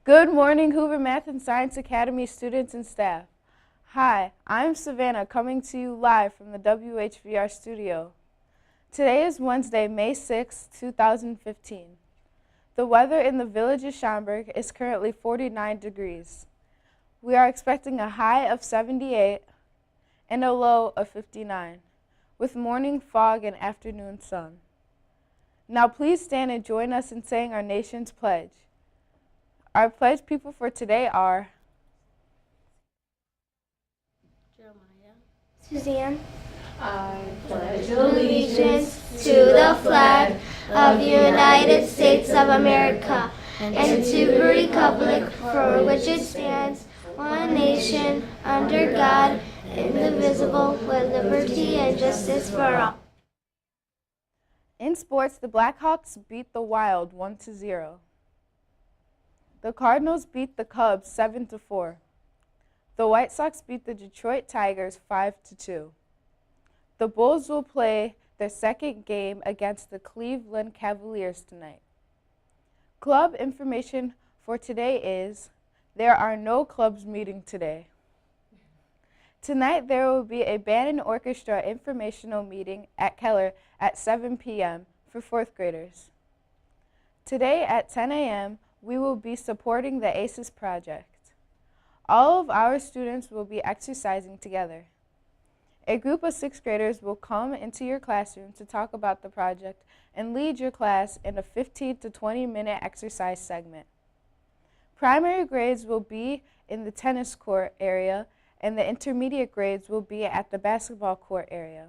Good morning, Hoover Math and Science Academy students and staff. Hi, I'm Savannah coming to you live from the WHVR studio. Today is Wednesday, May 6, 2015. The weather in the village of Schaumburg is currently 49 degrees. We are expecting a high of 78 and a low of 59, with morning fog and afternoon sun. Now please stand and join us in saying our nation's pledge. Our pledge people for today are Jeremiah, Suzanne. I pledge allegiance to the flag of the United States of America and to the republic for which it stands, one nation, under God, indivisible, with liberty and justice for all. In sports, the Blackhawks beat the Wild 1-0. The Cardinals beat the Cubs 7-4. The White Sox beat the Detroit Tigers 5-2. The Bulls will play their second game against the Cleveland Cavaliers tonight. Club information for today is there are no clubs meeting today. Tonight there will be a band and orchestra informational meeting at Keller at 7 p.m. for fourth graders. Today at 10 a.m. we will be supporting the ACES project. All of our students will be exercising together. A group of sixth graders will come into your classroom to talk about the project and lead your class in a 15 to 20 minute exercise segment. Primary grades will be in the tennis court area and the intermediate grades will be at the basketball court area.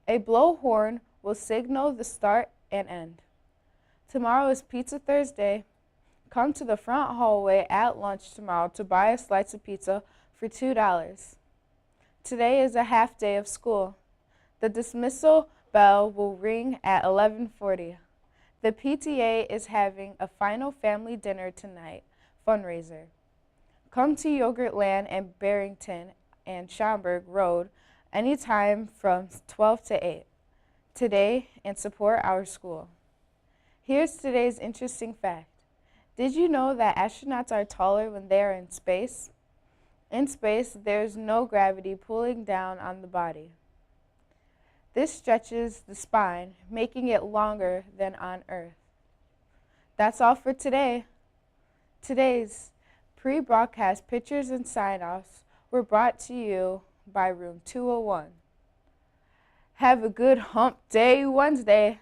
A blow horn will signal the start and end. Tomorrow is Pizza Thursday. Come to the front hallway at lunch tomorrow to buy a slice of pizza for $2. Today is a half day of school. The dismissal bell will ring at 11:40. The PTA is having a final family dinner tonight fundraiser. Come to Yogurtland and Barrington and Schaumburg Road anytime from 12 to 8 today and support our school. Here's today's interesting fact. Did you know that astronauts are taller when they are in space? In space, there's no gravity pulling down on the body. This stretches the spine, making it longer than on Earth. That's all for today. Today's pre-broadcast pictures and sign-offs were brought to you by Room 201. Have a good Hump Day Wednesday.